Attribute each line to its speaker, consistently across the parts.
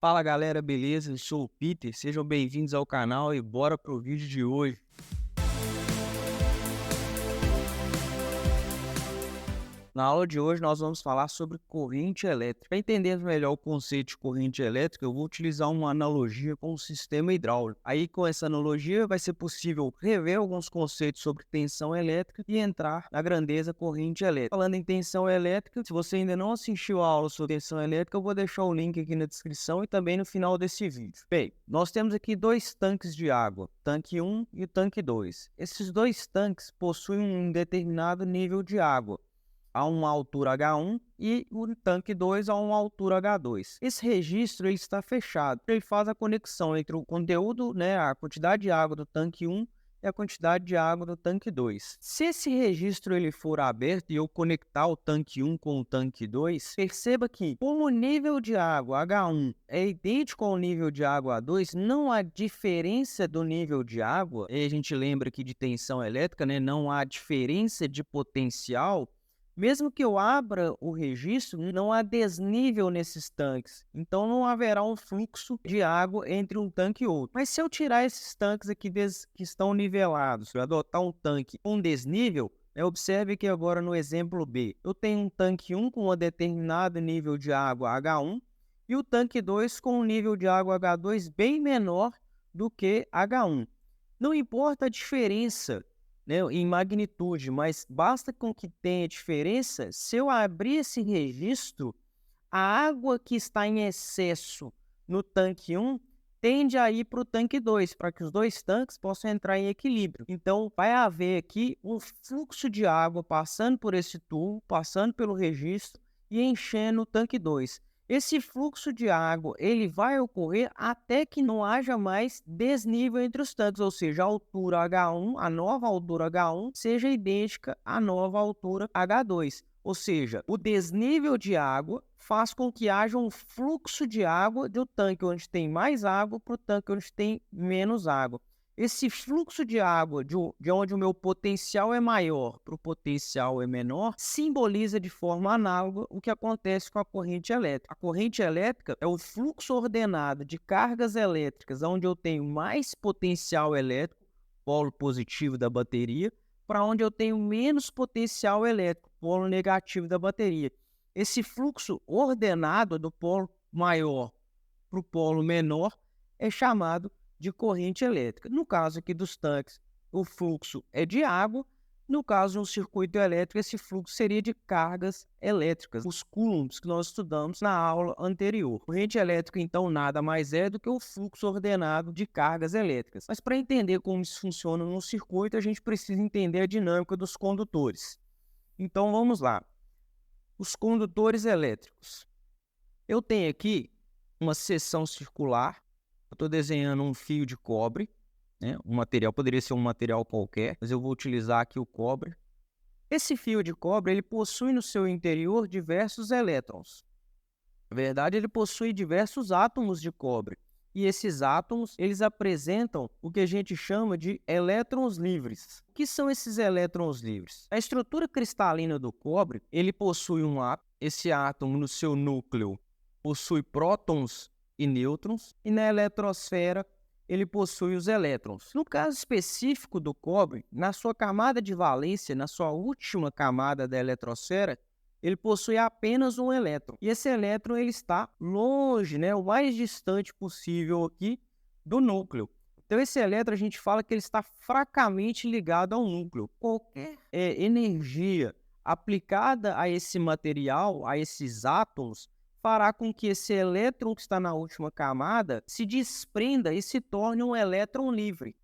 Speaker 1: Fala galera, beleza? Eu sou o Peter, sejam bem-vindos ao canal e bora pro vídeo de hoje. Na aula de hoje nós vamos falar sobre corrente elétrica. Para entender melhor o conceito de corrente elétrica, eu vou utilizar uma analogia com o sistema hidráulico. Aí com essa analogia vai ser possível rever alguns conceitos sobre tensão elétrica e entrar na grandeza corrente elétrica. Falando em tensão elétrica, se você ainda não assistiu a aula sobre tensão elétrica, eu vou deixar o link aqui na descrição e também no final desse vídeo. Bem, nós temos aqui dois tanques de água, tanque 1 e o tanque 2. Esses dois tanques possuem um determinado nível de água a uma altura H1 e o tanque 2 a uma altura H2. Esse registro ele está fechado. Ele faz a conexão entre o conteúdo, a quantidade de água do tanque 1 e a quantidade de água do tanque 2. Se esse registro ele for aberto e eu conectar o tanque 1 com o tanque 2, perceba que como o nível de água H1 é idêntico ao nível de água A2, não há diferença do nível de água, e a gente lembra aqui de tensão elétrica, não há diferença de potencial. Mesmo que eu abra o registro, não há desnível nesses tanques, então não haverá um fluxo de água entre um tanque e outro. Mas se eu tirar esses tanques aqui que estão nivelados, eu adotar um tanque com desnível, observe que agora no exemplo B, eu tenho um tanque 1 com um determinado nível de água H1 e o tanque 2 com um nível de água H2 bem menor do que H1. Não importa a diferença em magnitude, mas basta com que tenha diferença. Se eu abrir esse registro, a água que está em excesso no tanque 1 tende a ir para o tanque 2, para que os dois tanques possam entrar em equilíbrio. Então, vai haver aqui um fluxo de água passando por esse tubo, passando pelo registro e enchendo o tanque 2. Esse fluxo de água ele vai ocorrer até que não haja mais desnível entre os tanques, ou seja, a altura H1, a nova altura H1, seja idêntica à nova altura H2. Ou seja, o desnível de água faz com que haja um fluxo de água do tanque onde tem mais água para o tanque onde tem menos água. Esse fluxo de água de onde o meu potencial é maior para o potencial é menor, simboliza de forma análoga o que acontece com a corrente elétrica. A corrente elétrica é o fluxo ordenado de cargas elétricas onde eu tenho mais potencial elétrico, polo positivo da bateria, para onde eu tenho menos potencial elétrico, polo negativo da bateria. Esse fluxo ordenado do polo maior para o polo menor é chamado de corrente elétrica. No caso aqui dos tanques, o fluxo é de água. No caso de um circuito elétrico, esse fluxo seria de cargas elétricas, os coulombs que nós estudamos na aula anterior. Corrente elétrica, então, nada mais é do que o fluxo ordenado de cargas elétricas. Mas para entender como isso funciona no circuito, a gente precisa entender a dinâmica dos condutores. Então, vamos lá. Os condutores elétricos. Eu tenho aqui uma seção circular. Eu estou desenhando um fio de cobre, um material, poderia ser um material qualquer, mas eu vou utilizar aqui o cobre. Esse fio de cobre ele possui no seu interior diversos elétrons. Na verdade, ele possui diversos átomos de cobre. E esses átomos, eles apresentam o que a gente chama de elétrons livres. O que são esses elétrons livres? A estrutura cristalina do cobre, ele possui um átomo. Esse átomo, no seu núcleo, possui prótons e nêutrons, e na eletrosfera ele possui os elétrons. No caso específico do cobre, na sua camada de valência, na sua última camada da eletrosfera, ele possui apenas um elétron. E esse elétron ele está longe, o mais distante possível aqui do núcleo. Então esse elétron a gente fala que ele está fracamente ligado ao núcleo. Qualquer energia aplicada a esse material, a esses átomos, fará com que esse elétron que está na última camada se desprenda e se torne um elétron livre.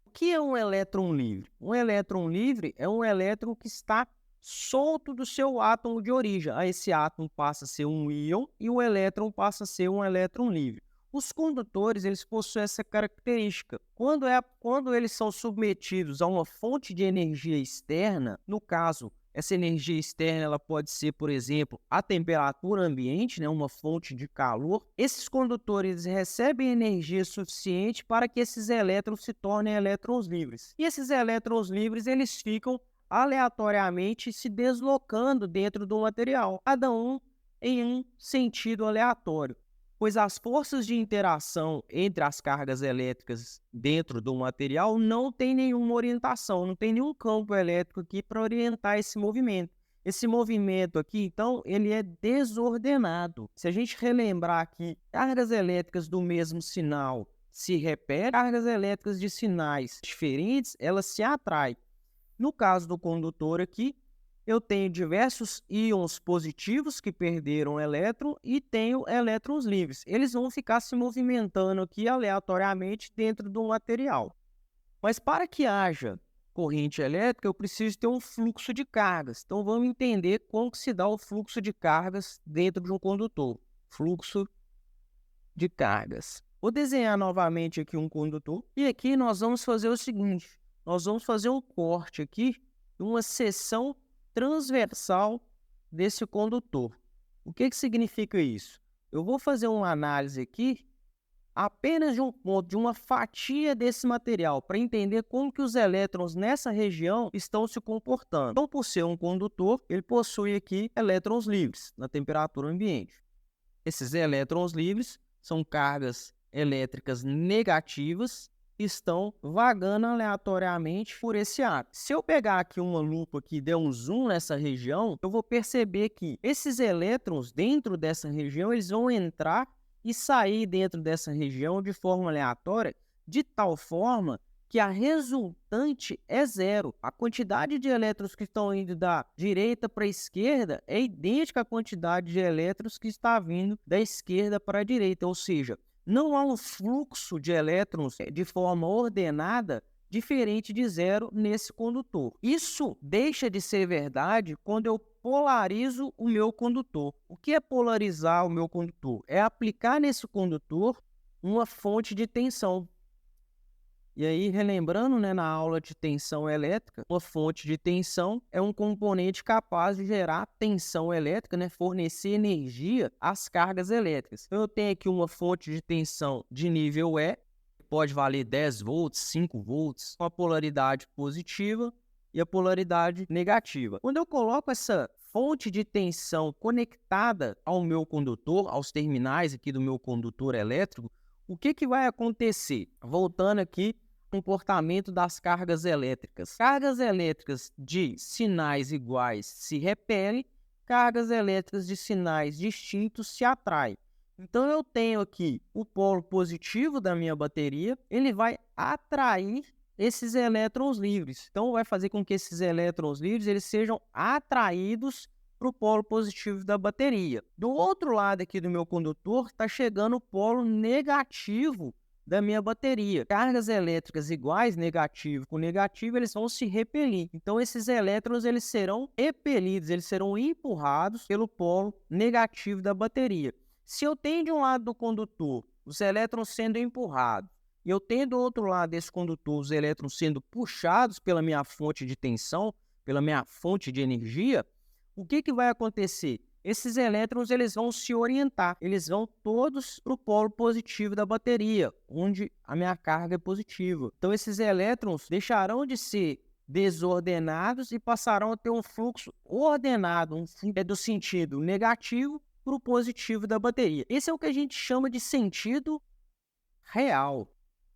Speaker 1: O que é um elétron livre? Um elétron livre é um elétron que está solto do seu átomo de origem. Esse átomo passa a ser um íon e o elétron passa a ser um elétron livre. Os condutores eles possuem essa característica. Quando eles são submetidos a uma fonte de energia externa, no caso, essa energia externa ela pode ser, por exemplo, a temperatura ambiente, uma fonte de calor. Esses condutores recebem energia suficiente para que esses elétrons se tornem elétrons livres. E esses elétrons livres eles ficam aleatoriamente se deslocando dentro do material, cada um em um sentido aleatório. pois as forças de interação entre as cargas elétricas dentro do material não tem nenhuma orientação, não tem nenhum campo elétrico aqui para orientar esse movimento. Esse movimento aqui, então, ele é desordenado. Se a gente relembrar aqui, cargas elétricas do mesmo sinal se repetem, cargas elétricas de sinais diferentes, elas se atraem. No caso do condutor aqui, eu tenho diversos íons positivos que perderam elétron e tenho elétrons livres. Eles vão ficar se movimentando aqui aleatoriamente dentro do material. Mas para que haja corrente elétrica, eu preciso ter um fluxo de cargas. Então vamos entender como que se dá o fluxo de cargas dentro de um condutor. Fluxo de cargas. Vou desenhar novamente aqui um condutor e aqui nós vamos fazer o seguinte. Nós vamos fazer um corte aqui, uma seção transversal desse condutor. O que significa isso? Eu vou fazer uma análise aqui apenas de um ponto, de uma fatia desse material, para entender como que os elétrons nessa região estão se comportando. Então, por ser um condutor, ele possui aqui elétrons livres na temperatura ambiente. Esses elétrons livres são cargas elétricas negativas, estão vagando aleatoriamente por esse átomo. Se eu pegar aqui uma lupa e der um zoom nessa região, eu vou perceber que esses elétrons dentro dessa região, eles vão entrar e sair dentro dessa região de forma aleatória, de tal forma que a resultante é zero. A quantidade de elétrons que estão indo da direita para a esquerda é idêntica à quantidade de elétrons que está vindo da esquerda para a direita, ou seja, não há um fluxo de elétrons de forma ordenada diferente de zero nesse condutor. Isso deixa de ser verdade quando eu polarizo o meu condutor. O que é polarizar o meu condutor? É aplicar nesse condutor uma fonte de tensão. E aí, relembrando, né, na aula de tensão elétrica, uma fonte de tensão é um componente capaz de gerar tensão elétrica, né, fornecer energia às cargas elétricas. Então, eu tenho aqui uma fonte de tensão de nível E, pode valer 10 volts, 5 volts, com a polaridade positiva e a polaridade negativa. Quando eu coloco essa fonte de tensão conectada ao meu condutor, aos terminais aqui do meu condutor elétrico, o que vai acontecer? Voltando aqui, comportamento das cargas elétricas. Cargas elétricas de sinais iguais se repelem, cargas elétricas de sinais distintos se atraem. Então, eu tenho aqui o polo positivo da minha bateria, ele vai atrair esses elétrons livres. Então, vai fazer com que esses elétrons livres eles sejam atraídos para o polo positivo da bateria. Do outro lado aqui do meu condutor, está chegando o polo negativo da minha bateria. Cargas elétricas iguais, negativo com negativo, eles vão se repelir. Então, esses elétrons eles serão repelidos, eles serão empurrados pelo polo negativo da bateria. Se eu tenho de um lado do condutor os elétrons sendo empurrados, e eu tenho do outro lado desse condutor os elétrons sendo puxados pela minha fonte de tensão, pela minha fonte de energia, o que vai acontecer? Esses elétrons eles vão se orientar, eles vão todos para o polo positivo da bateria, onde a minha carga é positiva. Então, esses elétrons deixarão de ser desordenados e passarão a ter um fluxo ordenado, do sentido negativo para o positivo da bateria. Esse é o que a gente chama de sentido real,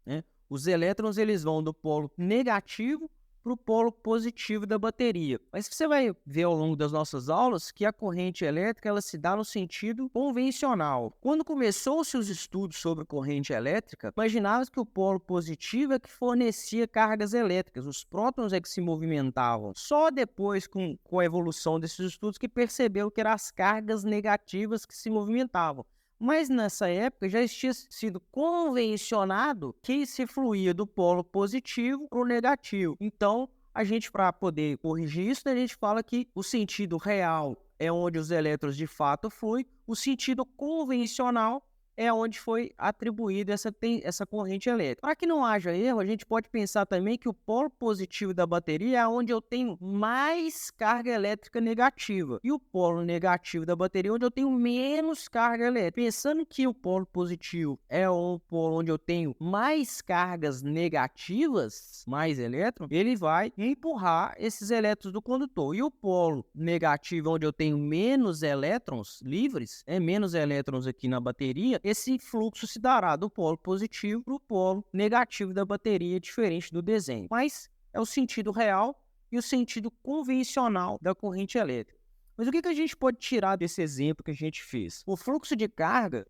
Speaker 1: né? Os elétrons eles vão do polo negativo para o polo positivo da bateria. Mas você vai ver ao longo das nossas aulas que a corrente elétrica ela se dá no sentido convencional. Quando começou-se os estudos sobre corrente elétrica, imaginava-se que o polo positivo é que fornecia cargas elétricas, os prótons é que se movimentavam. Só depois, com a evolução desses estudos, que percebeu que eram as cargas negativas que se movimentavam. Mas nessa época já tinha sido convencionado que se fluía do polo positivo para o negativo. Então, a gente, para poder corrigir isso, a gente fala que o sentido real é onde os elétrons de fato fluem, o sentido convencional é onde foi atribuída essa corrente elétrica. Para que não haja erro, a gente pode pensar também que o polo positivo da bateria é onde eu tenho mais carga elétrica negativa e o polo negativo da bateria é onde eu tenho menos carga elétrica. Pensando que o polo positivo é o polo onde eu tenho mais cargas negativas, mais elétrons, ele vai empurrar esses elétrons do condutor. E o polo negativo, onde eu tenho menos elétrons livres, menos elétrons aqui na bateria, esse fluxo se dará do polo positivo para o polo negativo da bateria, diferente do desenho. Mas é o sentido real e o sentido convencional da corrente elétrica. Mas o que a gente pode tirar desse exemplo que a gente fez? O fluxo de carga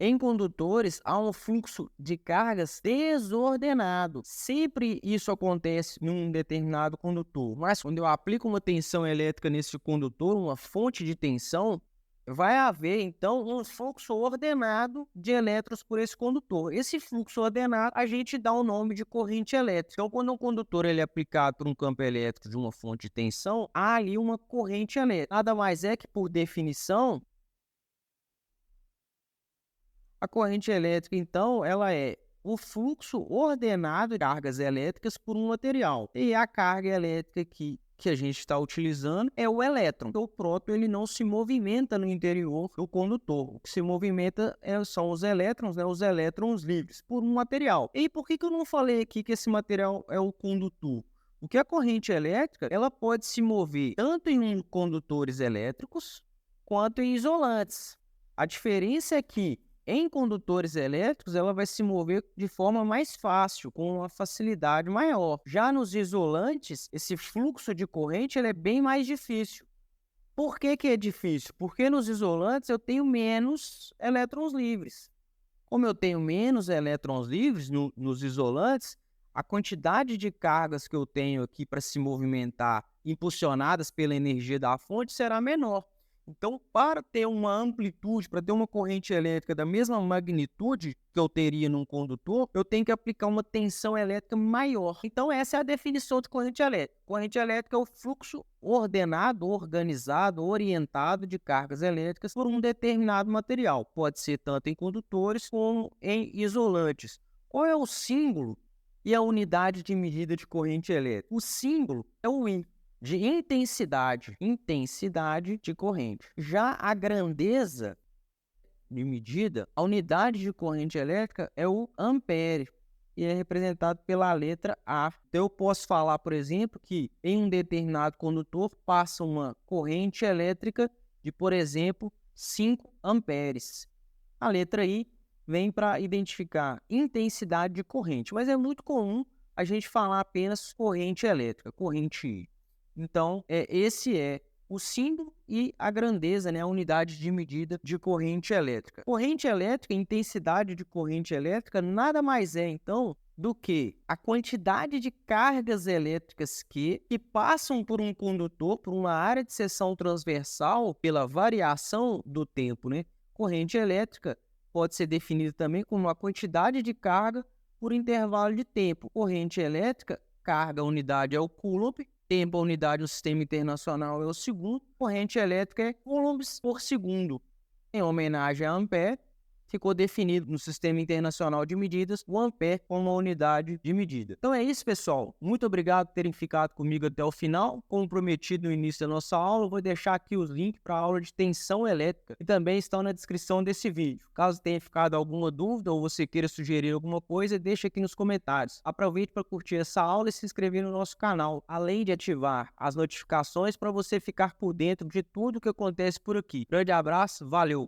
Speaker 1: em condutores há um fluxo de cargas desordenado. Sempre isso acontece num determinado condutor. Mas quando eu aplico uma tensão elétrica nesse condutor, uma fonte de tensão, vai haver, então, um fluxo ordenado de elétrons por esse condutor. Esse fluxo ordenado, a gente dá o nome de corrente elétrica. Então, quando um condutor ele é aplicado por um campo elétrico de uma fonte de tensão, há ali uma corrente elétrica. Nada mais é que, por definição, a corrente elétrica, então, ela é o fluxo ordenado de cargas elétricas por um material. E a carga elétrica que a gente está utilizando é o elétron. O próton ele não se movimenta no interior do condutor. O que se movimenta são os elétrons, né, os elétrons livres, por um material. E por que eu não falei aqui que esse material é o condutor? Porque a corrente elétrica ela pode se mover tanto em condutores elétricos quanto em isolantes. A diferença é que em condutores elétricos, ela vai se mover de forma mais fácil, com uma facilidade maior. Já nos isolantes, esse fluxo de corrente ele é bem mais difícil. Por que é difícil? Porque nos isolantes eu tenho menos elétrons livres. Como eu tenho menos elétrons livres nos isolantes, a quantidade de cargas que eu tenho aqui para se movimentar, impulsionadas pela energia da fonte, será menor. Então, para ter uma amplitude, para ter uma corrente elétrica da mesma magnitude que eu teria num condutor, eu tenho que aplicar uma tensão elétrica maior. Então, essa é a definição de corrente elétrica. Corrente elétrica é o fluxo ordenado, organizado, orientado de cargas elétricas por um determinado material. Pode ser tanto em condutores como em isolantes. Qual é o símbolo e a unidade de medida de corrente elétrica? O símbolo é o I, de intensidade de corrente. Já a grandeza de medida, a unidade de corrente elétrica é o ampere, e é representado pela letra A. Então eu posso falar, por exemplo, que em um determinado condutor passa uma corrente elétrica de, por exemplo, 5 amperes. A letra I vem para identificar intensidade de corrente, mas é muito comum a gente falar apenas corrente elétrica, corrente I. Então, esse é o símbolo e a grandeza, né, a unidade de medida de corrente elétrica. Corrente elétrica, intensidade de corrente elétrica, nada mais é, então, do que a quantidade de cargas elétricas que passam por um condutor, por uma área de seção transversal, pela variação do tempo, né? Corrente elétrica pode ser definida também como a quantidade de carga por intervalo de tempo. Corrente elétrica, carga, unidade é o coulomb, tempo, a unidade do sistema internacional é o segundo, corrente elétrica é coulombs por segundo. Em homenagem a ampere, ficou definido no Sistema Internacional de Medidas o ampere como uma unidade de medida. Então é isso, pessoal. Muito obrigado por terem ficado comigo até o final. Como prometido no início da nossa aula, eu vou deixar aqui os links para a aula de tensão elétrica, que também estão na descrição desse vídeo. Caso tenha ficado alguma dúvida ou você queira sugerir alguma coisa, deixa aqui nos comentários. Aproveite para curtir essa aula e se inscrever no nosso canal, além de ativar as notificações para você ficar por dentro de tudo que acontece por aqui. Grande abraço, valeu!